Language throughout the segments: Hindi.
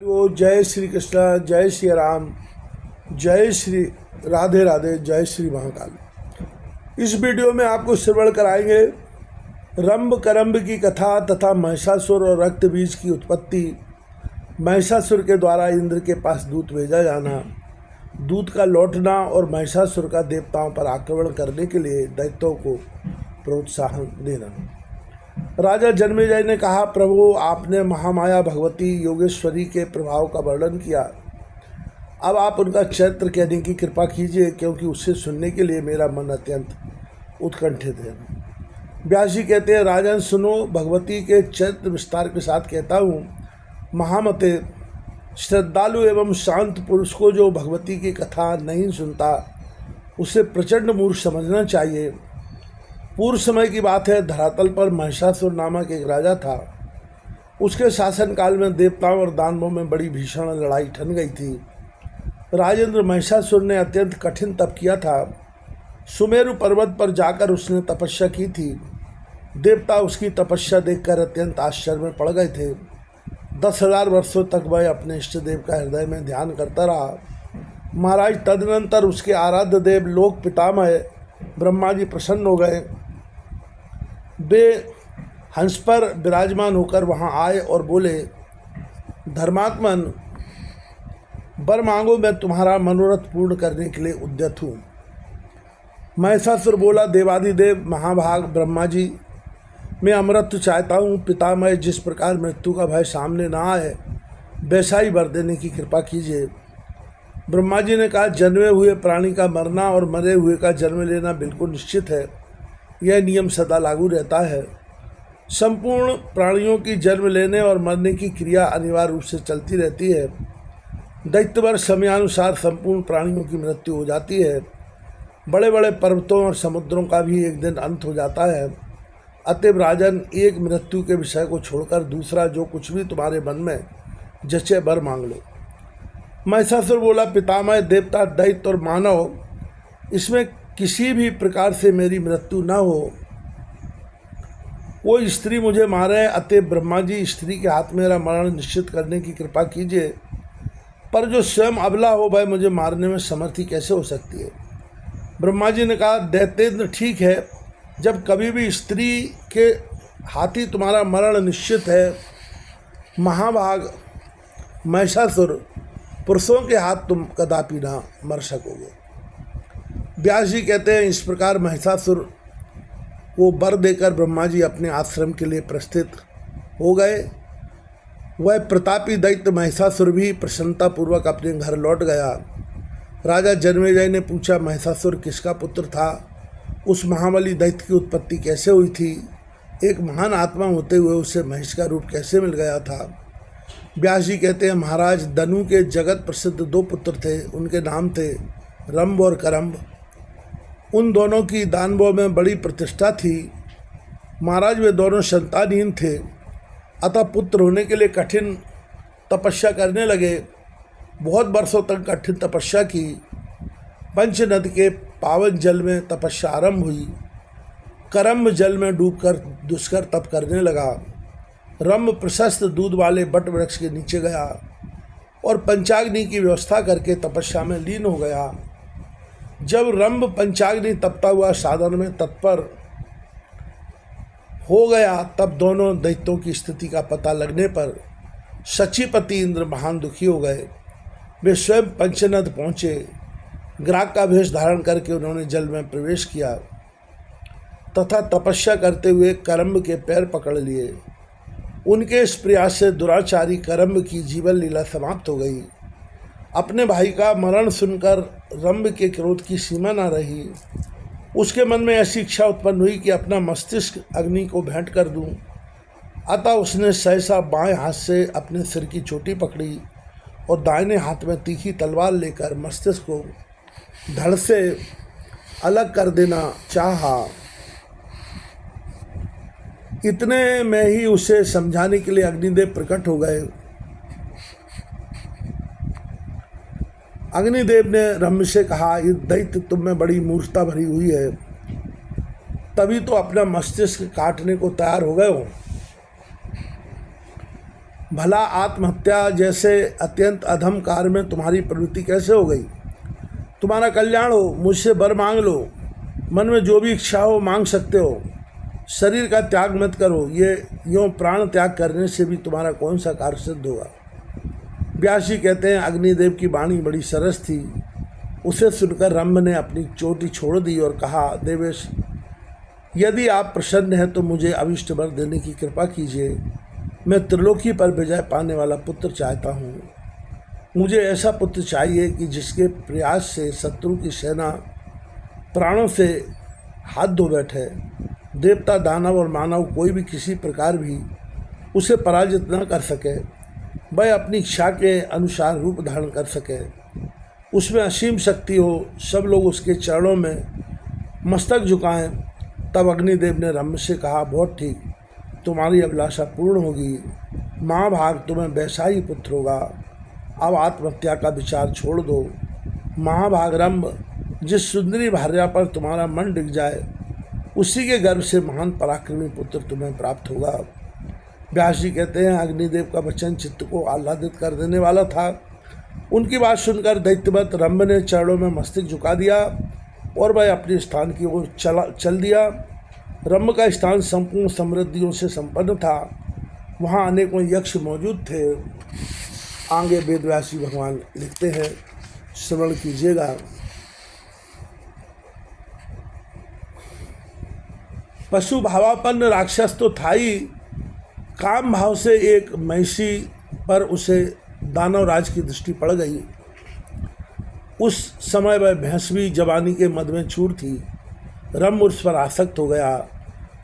वो जय श्री कृष्ण, जय श्री राम, जय श्री राधे राधे, जय श्री महाकाल। इस वीडियो में आपको श्रवण कराएंगे रंभ करम्ब की कथा तथा महिषासुर और रक्त बीज की उत्पत्ति, महिषासुर के द्वारा इंद्र के पास दूत भेजा जाना, दूत का लौटना और महिषासुर का देवताओं पर आक्रमण करने के लिए दैत्यों को प्रोत्साहन देना। राजा जन्मेजय ने कहा, प्रभु आपने महामाया भगवती योगेश्वरी के प्रभाव का वर्णन किया, अब आप उनका चरित्र कहने की कृपा कीजिए, क्योंकि उसे सुनने के लिए मेरा मन अत्यंत उत्कंठित है। व्यास जी कहते हैं, राजन सुनो, भगवती के चरित्र विस्तार के साथ कहता हूँ। महामते, श्रद्धालु एवं शांत पुरुष को जो भगवती की कथा नहीं सुनता उसे प्रचंड मूर्ख समझना चाहिए। पूर्व समय की बात है, धरातल पर महिषासुर नामक एक राजा था। उसके शासनकाल में देवताओं और दानवों में बड़ी भीषण लड़ाई ठन गई थी। राजेंद्र महिषासुर ने अत्यंत कठिन तप किया था। सुमेरु पर्वत पर जाकर उसने तपस्या की थी। देवता उसकी तपस्या देखकर अत्यंत आश्चर्य में पड़ गए थे। 10,000 वर्षों तक वह अपने इष्ट देव का हृदय में ध्यान करता रहा। महाराज, तदनंतर उसके आराध्य देव लोक पितामह ब्रह्मा जी प्रसन्न हो गए। वे हंस पर विराजमान होकर वहां आए और बोले, धर्मात्मन, वर मांगो, मैं तुम्हारा मनोरथ पूर्ण करने के लिए उद्यत हूँ। महिषासुर बोला, देवादिदेव महाभाग ब्रह्मा जी, मैं अमृत चाहता हूँ। पितामह, जिस प्रकार मृत्यु का भय सामने ना आए वैसा ही वर देने की कृपा कीजिए। ब्रह्मा जी ने कहा, जन्मे हुए प्राणी का मरना और मरे हुए का जन्म लेना बिल्कुल निश्चित है। यह नियम सदा लागू रहता है। संपूर्ण प्राणियों की जन्म लेने और मरने की क्रिया अनिवार्य रूप से चलती रहती है। दैत्यवर समयानुसार संपूर्ण प्राणियों की मृत्यु हो जाती है। बड़े बड़े पर्वतों और समुद्रों का भी एक दिन अंत हो जाता है। अतएव राजन, एक मृत्यु के विषय को छोड़कर दूसरा जो कुछ भी तुम्हारे मन में जचे वर मांग लो। महिषासुर बोला, पितामह, देवता, दैत्य और मानव, इसमें किसी भी प्रकार से मेरी मृत्यु न हो। कोई स्त्री मुझे मारे, अतएव ब्रह्मा जी स्त्री के हाथ मेरा मरण निश्चित करने की कृपा कीजिए। पर जो स्वयं अबला हो वह मुझे मारने में समर्थी कैसे हो सकती है। ब्रह्मा जी ने कहा, दैत्येंद्र, ठीक है, जब कभी भी स्त्री के हाथी तुम्हारा मरण निश्चित है, महाभाग महिषासुर, पुरुषों के हाथ तुम कदापि ना मर सकोगे। व्यास जी कहते हैं, इस प्रकार महिषासुर को वर देकर ब्रह्मा जी अपने आश्रम के लिए प्रस्थित हो गए। वह प्रतापी दैत्य महिषासुर भी प्रसन्नतापूर्वक अपने घर लौट गया। राजा जन्मेजय ने पूछा, महिषासुर किसका पुत्र था? उस महाबली दैत्य की उत्पत्ति कैसे हुई थी? एक महान आत्मा होते हुए उसे महिष का रूप कैसे मिल गया था? व्यास जी कहते हैं, महाराज, दनु के जगत प्रसिद्ध 2 पुत्र थे। उनके नाम थे रंभ और करम्ब। उन दोनों की दानवों में बड़ी प्रतिष्ठा थी। महाराज, वे दोनों संतानहीन थे, अतः पुत्र होने के लिए कठिन तपस्या करने लगे। बहुत वर्षों तक कठिन तपस्या की। पंचनद के पावन जल में तपस्या आरंभ हुई। करम्ब जल में डूबकर दुष्कर तप करने लगा। रंभ प्रशस्त दूध वाले बट वृक्ष के नीचे गया और पंचाग्नि की व्यवस्था करके तपस्या में लीन हो गया। जब रंभ पंचाग्नि तपता हुआ साधन में तत्पर हो गया, तब दोनों दैत्यों की स्थिति का पता लगने पर शचीपति इंद्र महान दुखी हो गए। वे स्वयं पंचनद पहुँचे। ग्राह का वेश धारण करके उन्होंने जल में प्रवेश किया तथा तपस्या करते हुए करम्ब के पैर पकड़ लिए। उनके इस प्रयास से दुराचारी करम्ब की जीवन लीला समाप्त हो गई। अपने भाई का मरण सुनकर रंभ के क्रोध की सीमा न रही। उसके मन में ऐसी इच्छा उत्पन्न हुई कि अपना मस्तिष्क अग्नि को भेंट कर दूं। अतः उसने सहसा बाएं हाथ से अपने सिर की चोटी पकड़ी और दाहिने हाथ में तीखी तलवार लेकर मस्तिष्क को धड़ से अलग कर देना चाहा। इतने में ही उसे समझाने के लिए अग्निदेव प्रकट हो गए। अग्निदेव ने रंभ से कहा, ये दैत्य तुम में बड़ी मूर्खता भरी हुई है, तभी तो अपना मस्तिष्क काटने को तैयार हो गए हो। भला आत्महत्या जैसे अत्यंत अधम कार्य में तुम्हारी प्रवृत्ति कैसे हो गई? तुम्हारा कल्याण हो, मुझसे वर मांग लो, मन में जो भी इच्छा हो मांग सकते हो। शरीर का त्याग मत करो, ये यूँ प्राण त्याग करने से भी तुम्हारा कौन सा कार्य सिद्ध होगा? व्यास जी कहते हैं, अग्निदेव की वाणी बड़ी सरस थी। उसे सुनकर रंभ ने अपनी चोटी छोड़ दी और कहा, देवेश, यदि आप प्रसन्न हैं तो मुझे अभिष्ट वर देने की कृपा कीजिए। मैं त्रिलोकी पर विजय पाने वाला पुत्र चाहता हूँ। मुझे ऐसा पुत्र चाहिए कि जिसके प्रयास से शत्रु की सेना प्राणों से हाथ धो बैठे। देवता, दानव और मानव कोई भी किसी प्रकार भी उसे पराजित न कर सके। वह अपनी इच्छा के अनुसार रूप धारण कर सके। उसमें असीम शक्ति हो। सब लोग उसके चरणों में मस्तक झुकाएं। तब अग्निदेव ने रंभ से कहा, बहुत ठीक, तुम्हारी अभिलाषा पूर्ण होगी। महाभाग, तुम्हें वैसा ही पुत्र होगा। अब आत्महत्या का विचार छोड़ दो। महाभाग रंभ, जिस सुंदरी भार्या पर तुम्हारा मन डिग जाए उसी के गर्भ से महान पराक्रमी पुत्र तुम्हें प्राप्त होगा। व्यास जी कहते हैं, अग्निदेव का वचन चित्त को आह्लादित कर देने वाला था। उनकी बात सुनकर दैत्यवत रंभ ने चरणों में मस्तक झुका दिया और वह अपने स्थान की ओर चल दिया। रंभ का स्थान संपूर्ण समृद्धियों से संपन्न था। वहाँ अनेकों यक्ष मौजूद थे। आगे वेदव्यासी भगवान लिखते हैं, श्रवण कीजिएगा। पशु भावापन्न राक्षस तो था ही, काम भाव से एक महिषी पर उसे दानवराज की दृष्टि पड़ गई। उस समय वह भैंसवी जवानी के मद में चूर थी। रंभ उस पर आसक्त हो गया।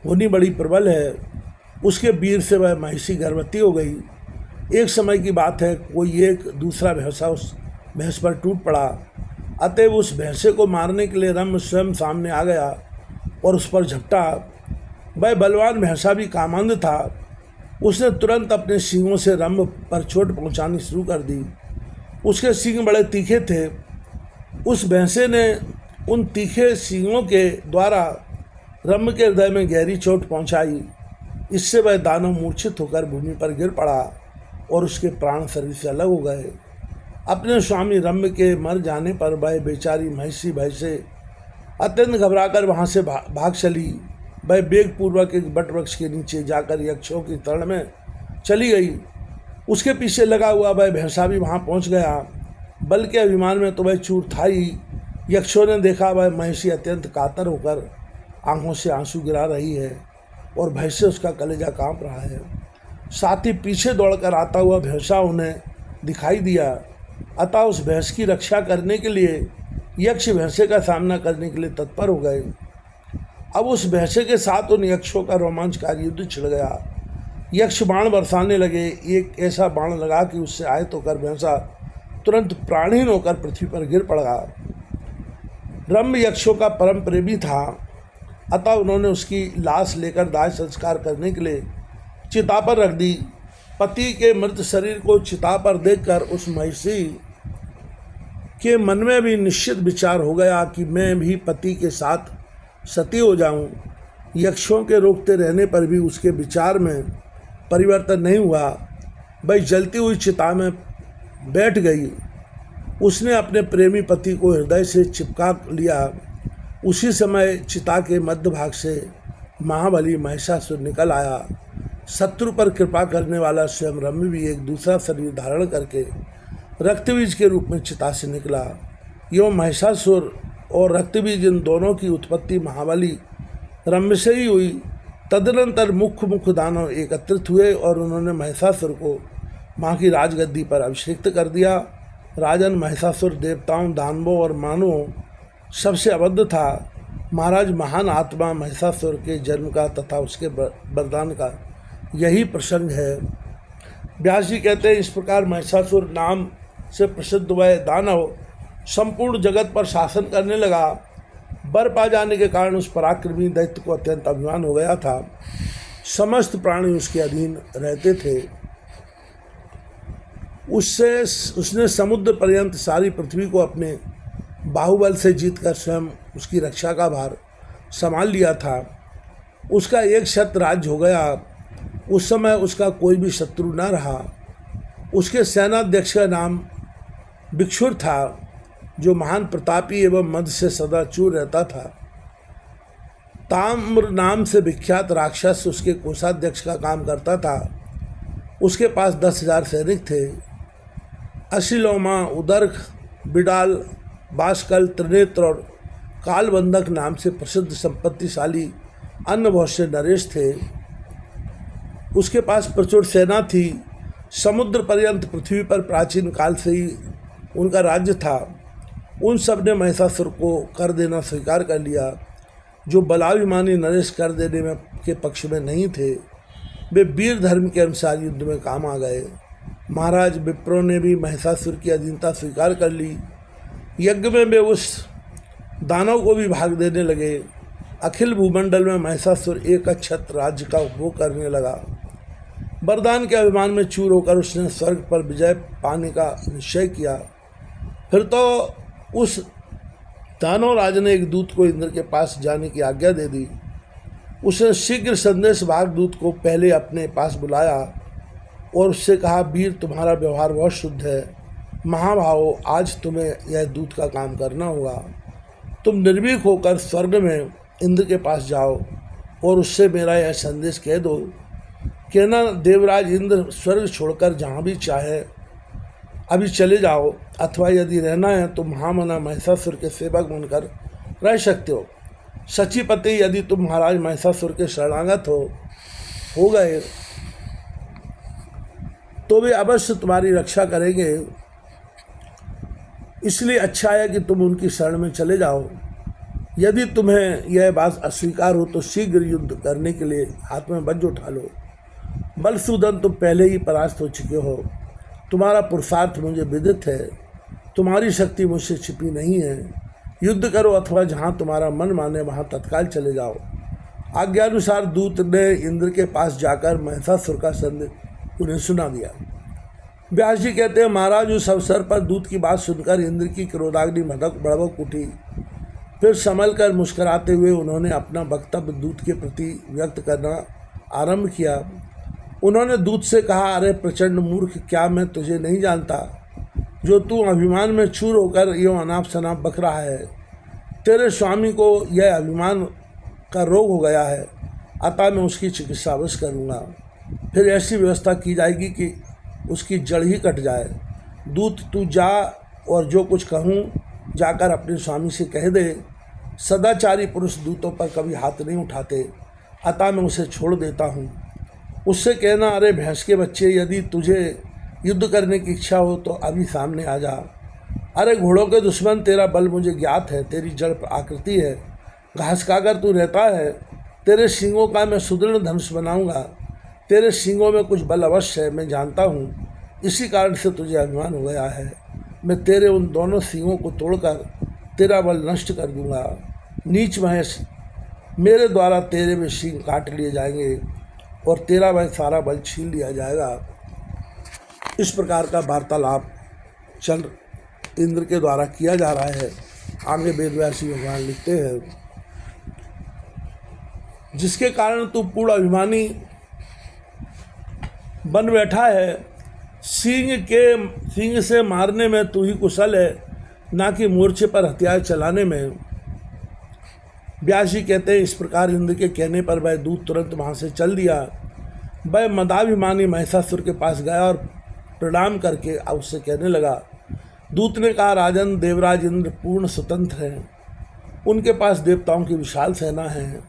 होनी बड़ी प्रबल है। उसके वीर से वह महिषी गर्भवती हो गई। एक समय की बात है, कोई एक दूसरा भैंसा उस भैंस पर टूट पड़ा। अतएव उस भैंसे को मारने के लिए रंभ स्वयं सामने आ गया और उस पर झपटा। वह बलवान भैंसा भी कामांध था। उसने तुरंत अपने सींगों से रंभ पर चोट पहुंचानी शुरू कर दी। उसके सींग बड़े तीखे थे। उस भैंसे ने उन तीखे सींगों के द्वारा रंभ के हृदय में गहरी चोट पहुंचाई। इससे वह दानव मूर्छित होकर भूमि पर गिर पड़ा और उसके प्राण शरीर से अलग हो गए। अपने स्वामी रंभ के मर जाने पर वह बेचारी महिषी भय से अत्यंत घबराकर वहाँ से भाग चली। वह वेगपूर्वक एक बट वृक्ष के नीचे जाकर यक्षों की तरण में चली गई। उसके पीछे लगा हुआ वह भैंसा भी वहाँ पहुँच गया। बल के अभिमान में तो वह चूर था ही। यक्षों ने देखा वह महिषी अत्यंत कातर होकर आंखों से आंसू गिरा रही है और भय से उसका कलेजा कांप रहा है। साथ ही पीछे दौड़कर आता हुआ भैंसा उन्हें दिखाई दिया। अतः उस भैंस की रक्षा करने के लिए यक्ष भैंसे का सामना करने के लिए तत्पर हो गए। अब उस भैंसे के साथ उन यक्षों का रोमांचकारी युद्ध छिड़ गया। यक्ष बाण बरसाने लगे। एक ऐसा बाण लगा कि उससे आहत होकर भैंसा तुरंत प्राणहीन होकर पृथ्वी पर गिर पड़ा। रंभ यक्षों का परम प्रेमी था। अतः उन्होंने उसकी लाश लेकर दाह संस्कार करने के लिए चिता पर रख दी। पति के मृत शरीर को चिता पर देखकर उस महिषी के मन में भी निश्चित विचार हो गया कि मैं भी पति के साथ सती हो जाऊं। यक्षों के रोकते रहने पर भी उसके विचार में परिवर्तन नहीं हुआ। वह जलती हुई चिता में बैठ गई। उसने अपने प्रेमी पति को हृदय से चिपका लिया। उसी समय चिता के मध्य भाग से महाबली महिषासुर निकल आया। शत्रु पर कृपा करने वाला स्वयं रंभ भी एक दूसरा शरीर धारण करके रक्तबीज के रूप में चिता से निकला। यों महिषासुर और रक्तबीज, इन दोनों की उत्पत्ति महाबली रंभ से ही हुई। तदनंतर मुख्य दानव एकत्रित हुए और उन्होंने महिषासुर को माँ की राजगद्दी पर अभिषिक्त कर दिया। राजन महिषासुर देवताओं, दानवों और मानवों सबसे अबद्ध था। महाराज, महान आत्मा महिषासुर के जन्म का तथा उसके वरदान का यही प्रसंग है। व्यास जी कहते हैं, इस प्रकार महिषासुर नाम से प्रसिद्ध वह दानव संपूर्ण जगत पर शासन करने लगा। वर पा जाने के कारण उस पराक्रमी दैत्य को अत्यंत अभिमान हो गया था। समस्त प्राणी उसके अधीन रहते थे। उसने समुद्र पर्यंत सारी पृथ्वी को अपने बाहुबल से जीतकर स्वयं उसकी रक्षा का भार संभाल लिया था। उसका एक शत राज्य हो गया। उस समय उसका कोई भी शत्रु न रहा। उसके सेनाध्यक्ष का नाम भिक्षुर था, जो महान प्रतापी एवं मद से सदा चूर रहता था। ताम्र नाम से विख्यात राक्षस उसके कोषाध्यक्ष का काम करता था। उसके पास 10,000 सैनिक थे। अशिलोमा, उदर्क, बिडाल, बाष्कल, त्रिनेत्र और कालबंधक नाम से प्रसिद्ध संपत्तिशाली अन्य बहुत से नरेश थे। उसके पास प्रचुर सेना थी। समुद्र पर्यंत पृथ्वी पर प्राचीन काल से ही उनका राज्य था। उन सब ने महिषासुर को कर देना स्वीकार कर लिया। जो बलाभिमानी नरेश कर देने में के पक्ष में नहीं थे, वे वीर धर्म के अनुसार युद्ध में काम आ गए। महाराज विप्रों ने भी महिषासुर की अधीनता स्वीकार कर ली। यज्ञ में वे उस दानव को भी भाग देने लगे। अखिल भूमंडल में महिषासुर एक अक्षत राज्य का उपभोग करने लगा। वरदान के अभिमान में चूर होकर उसने स्वर्ग पर विजय पाने का निश्चय किया। फिर तो उस दानव राज ने एक दूत को इंद्र के पास जाने की आज्ञा दे दी। उसने शीघ्र संदेश भाग दूत को पहले अपने पास बुलाया और उससे कहा, वीर, तुम्हारा व्यवहार बहुत शुद्ध है। महाभावो, आज तुम्हें यह दूत का काम करना होगा। तुम निर्भीक होकर स्वर्ग में इंद्र के पास जाओ और उससे मेरा यह संदेश कह दो। कहना, देवराज इंद्र स्वर्ग छोड़कर जहाँ भी चाहे अभी चले जाओ, अथवा यदि रहना है तो महामना महिषासुर के सेवक बनकर रह सकते हो। सचिपति, यदि तुम महाराज महिषासुर के शरणागत हो गए तो वे अवश्य तुम्हारी रक्षा करेंगे। इसलिए अच्छा है कि तुम उनकी शरण में चले जाओ। यदि तुम्हें यह बात अस्वीकार हो तो शीघ्र युद्ध करने के लिए हाथ में वज्र उठा लो। बलसूदन, तुम पहले ही परास्त हो चुके हो। तुम्हारा पुरुषार्थ मुझे विदित है। तुम्हारी शक्ति मुझसे छिपी नहीं है। युद्ध करो अथवा जहाँ तुम्हारा मन माने वहाँ तत्काल चले जाओ। आज्ञानुसार दूत ने इंद्र के पास जाकर महिषासुर का संदेश उन्हें सुना दिया। व्यास जी कहते हैं, महाराज, उस अवसर पर दूत की बात सुनकर इंद्र की क्रोधाग्नि भड़क उठी। फिर संभल कर मुस्कुराते हुए उन्होंने अपना वक्तव्य दूत के प्रति व्यक्त करना आरंभ किया। उन्होंने दूत से कहा, अरे प्रचंड मूर्ख, क्या मैं तुझे नहीं जानता जो तू अभिमान में चूर होकर यूँ अनाप शनाप बक रहा है। तेरे स्वामी को यह अभिमान का रोग हो गया है, अतः मैं उसकी चिकित्सा अवश्य करूँगा। फिर ऐसी व्यवस्था की जाएगी कि उसकी जड़ ही कट जाए। दूत, तू जा और जो कुछ कहूँ जाकर अपने स्वामी से कह दे। सदाचारी पुरुष दूतों पर कभी हाथ नहीं उठाते, अतः मैं उसे छोड़ देता हूँ। उससे कहना, अरे भैंस के बच्चे, यदि तुझे युद्ध करने की इच्छा हो तो अभी सामने आ जा। अरे घोड़ों के दुश्मन, तेरा बल मुझे ज्ञात है। तेरी जड़ आकृति है, घास खाकर तू रहता है। तेरे सींगों का मैं सुदृढ़ धनुष बनाऊंगा। तेरे सींगों में कुछ बल अवश्य है, मैं जानता हूँ। इसी कारण से तुझे अभिमान हो गया है। मैं तेरे उन दोनों सींगों को तोड़कर तेरा बल नष्ट कर दूंगा। नीच महेश, मेरे द्वारा तेरे में सींग काट लिए जाएंगे और तेरा वह सारा बल छीन लिया जाएगा। इस प्रकार का वार्तालाप इंद्र के द्वारा किया जा रहा है। आगे वेदव्यासी भगवान लिखते हैं, जिसके कारण तू पूर्ण अभिमानी बन बैठा है। सींग से मारने में तू ही कुशल है, ना कि मोर्चे पर हथियार चलाने में। व्यास जी कहते हैं, इस प्रकार इंद्र के कहने पर वह दूत तुरंत वहाँ से चल दिया। वह मदाभिमानी महिषासुर के पास गया और प्रणाम करके उससे कहने लगा। दूत ने कहा, राजन, देवराज इंद्र पूर्ण स्वतंत्र हैं। उनके पास देवताओं की विशाल सेना है।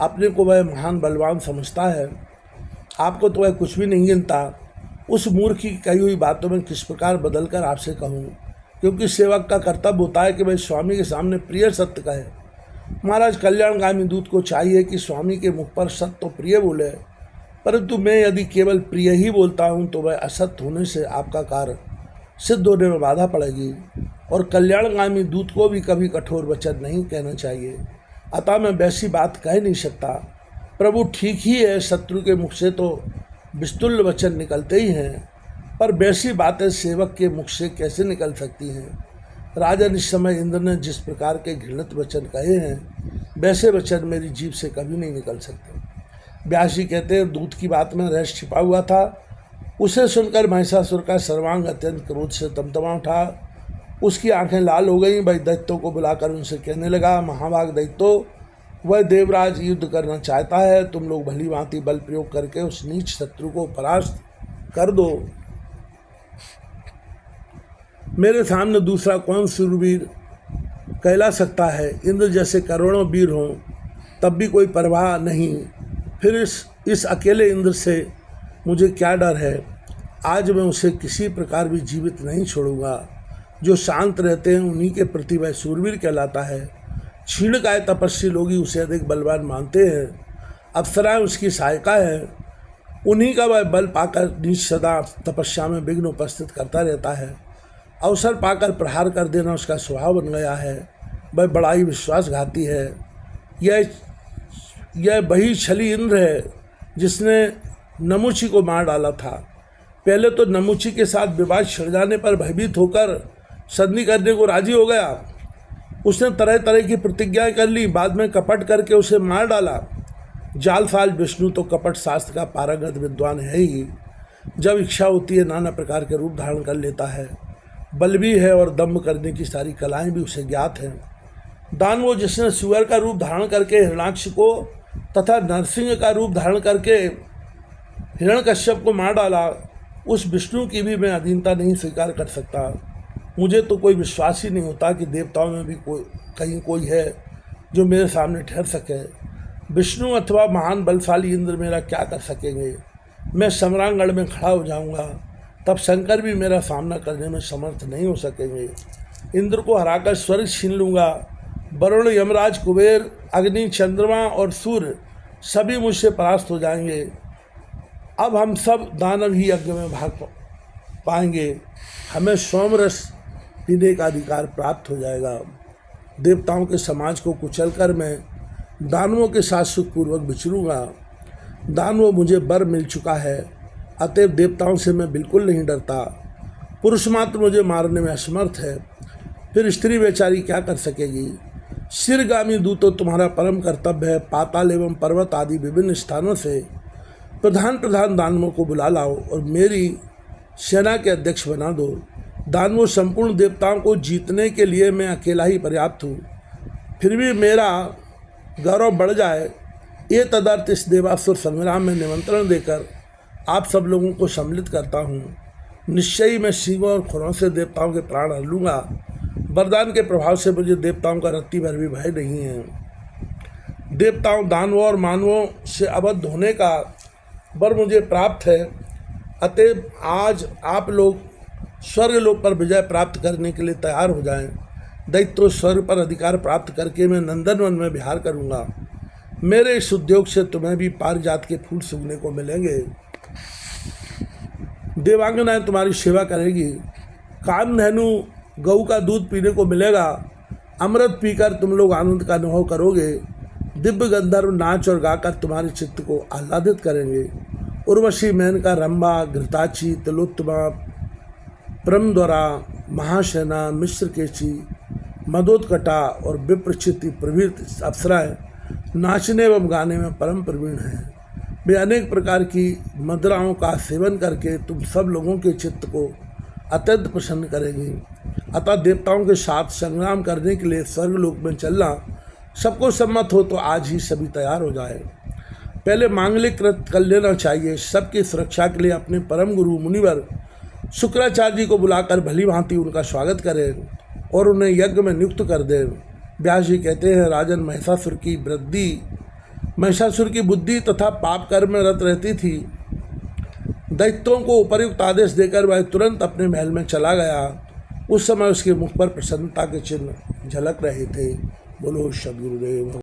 अपने को वह महान बलवान समझता है। आपको तो वह कुछ भी नहीं गिनता। उस मूर्ख की कही हुई बातों में किस प्रकार बदल कर आपसे कहूँ, क्योंकि सेवक का कर्तव्य होता है कि वह स्वामी के सामने प्रिय सत्य कहे। महाराज, कल्याणगामी दूत को चाहिए कि स्वामी के मुख पर सत्य तो प्रिय बोले, परंतु मैं यदि केवल प्रिय ही बोलता हूँ तो वह असत्य होने से आपका कार्य सिद्ध होने में बाधा पड़ेगी। और कल्याणगामी दूत को भी कभी कठोर वचन नहीं कहना चाहिए, अतः मैं वैसी बात कह नहीं सकता। प्रभु ठीक ही है, शत्रु के मुख से तो विस्तुल्य वचन निकलते ही हैं, पर वैसी बातें सेवक के मुख से कैसे निकल सकती हैं। राजन, इस समय इंद्र ने जिस प्रकार के घृणित वचन कहे हैं, वैसे वचन मेरी जीभ से कभी नहीं निकल सकते। व्यास जी कहते हैं, दूत की बात में रहस्य छिपा हुआ था। उसे सुनकर महिषासुर का सर्वांग अत्यंत क्रोध से तमतमा उठा। उसकी आंखें लाल हो गईं। वह दैत्यों को बुलाकर उनसे कहने लगा, महाभाग दैत्यों, वह देवराज युद्ध करना चाहता है। तुम लोग भली भांति बल प्रयोग करके उस नीच शत्रु को परास्त कर दो। मेरे सामने दूसरा कौन शूरवीर कहला सकता है? इंद्र जैसे करोड़ों वीर हों तब भी कोई परवाह नहीं। फिर इस अकेले इंद्र से मुझे क्या डर है? आज मैं उसे किसी प्रकार भी जीवित नहीं छोड़ूंगा। जो शांत रहते हैं उन्हीं के प्रति वह शूरवीर कहलाता है। क्षीणकाय तपस्वी लोग ही उसे अधिक बलवान मानते हैं। अप्सराएं उसकी सहायिका है। उन्हीं का वह बल पाकर नीच सदा तपस्या में विघ्न उपस्थित करता रहता है। अवसर पाकर प्रहार कर देना उसका स्वभाव बन गया है। वह बड़ा ही विश्वासघाती है। यह वही छली इंद्र है जिसने नमुची को मार डाला था। पहले तो नमुची के साथ विवाद छिड़ जाने पर भयभीत होकर संधि करने को राजी हो गया। उसने तरह तरह की प्रतिज्ञाएं कर ली। बाद में कपट करके उसे मार डाला। जालसाज विष्णु तो कपट शास्त्र का पारंगत विद्वान है ही। जब इच्छा होती है नाना प्रकार के रूप धारण कर लेता है। बल भी है और दम्भ करने की सारी कलाएं भी उसे ज्ञात हैं। दानवो जिसने सुअर का रूप धारण करके हिरणाक्ष को तथा नरसिंह का रूप धारण करके हिरण्यकश्यप को मार डाला, उस विष्णु की भी मैं अधीनता नहीं स्वीकार कर सकता। मुझे तो कोई विश्वास ही नहीं होता कि देवताओं में भी कहीं कोई है जो मेरे सामने ठहर सके। विष्णु अथवा महान बलशाली इंद्र मेरा क्या कर सकेंगे? मैं सम्रांगण में खड़ा हो जाऊंगा, तब शंकर भी मेरा सामना करने में समर्थ नहीं हो सकेंगे। इंद्र को हराकर स्वर्ग छीन लूँगा। वरुण, यमराज, कुबेर, अग्नि, चंद्रमा और सूर्य सभी मुझसे परास्त हो जाएंगे। अब हम सब दानव ही यज्ञ में भाग पाएंगे। हमें सोमरस पीने का अधिकार प्राप्त हो जाएगा। देवताओं के समाज को कुचलकर मैं दानवों के साथ सुखपूर्वक विचरूंगा। दानवों मुझे वर मिल चुका है, अतएव देवताओं से मैं बिल्कुल नहीं डरता। पुरुष मात्र मुझे मारने में असमर्थ है, फिर स्त्री बेचारी क्या कर सकेगी? शिरगामी दूतों, तुम्हारा परम कर्तव्य है पाताल एवं पर्वत आदि विभिन्न स्थानों से प्रधान दानवों को बुला लाओ और मेरी सेना के अध्यक्ष बना दो। दानवों, संपूर्ण देवताओं को जीतने के लिए मैं अकेला ही पर्याप्त हूँ। फिर भी मेरा गौरव बढ़ जाए, ये तदर्थ इस देवासुर संग्राम में निमंत्रण देकर आप सब लोगों को सम्मिलित करता हूँ। निश्चय ही मैं सींगों और खुरों से देवताओं के प्राण हर लूँगा। वरदान के प्रभाव से मुझे देवताओं का रत्ती भर भी भय नहीं है। देवताओं, दानवों और मानवों से अबद्ध होने का वर मुझे प्राप्त है। अतएव आज आप लोग स्वर्ग लोक पर विजय प्राप्त करने के लिए तैयार हो जाएं। दैत्यों, स्वर्ग पर अधिकार प्राप्त करके मैं नंदनवन में विहार करूँगा। मेरे इस उद्योग से तुम्हें भी पारिजात के फूल सूंघने को मिलेंगे। देवांगनाएं तुम्हारी सेवा करेगी। कामधेनु गऊ का दूध पीने को मिलेगा। अमृत पीकर तुम लोग आनंद का अनुभव करोगे। दिव्य गंधर्व नाच और गाकर तुम्हारे चित्त को आह्लादित करेंगे। उर्वशी, मेनका, रंभा, घृताची, तिलोत्तमा, प्रमद्वारा, महासेना, मिश्रकेची, मदोत्कटा और विप्रचिति प्रभृति अप्सराएं नाचने एवं गाने में परम प्रवीण हैं। वे अनेक प्रकार की मदिराओं का सेवन करके तुम सब लोगों के चित्त को अत्यंत प्रसन्न करेंगी। अतः देवताओं के साथ संग्राम करने के लिए स्वर्गलोक में चलना सबको सम्मत हो तो आज ही सभी तैयार हो जाए। पहले मांगलिक कृत कर लेना चाहिए। सबकी सुरक्षा के लिए अपने परम गुरु मुनिवर शुक्राचार्य जी को बुलाकर भली भांति उनका स्वागत करें और उन्हें यज्ञ में नियुक्त कर दें। व्यास जी कहते हैं, राजन, महिषासुर की बुद्धि तथा पाप कर्म में रत रहती थी। दैत्यों को उपर्युक्त आदेश देकर वह तुरंत अपने महल में चला गया। उस समय उसके मुख पर प्रसन्नता के चिन्ह झलक रहे थे। बोलो सद्गुरुदेव।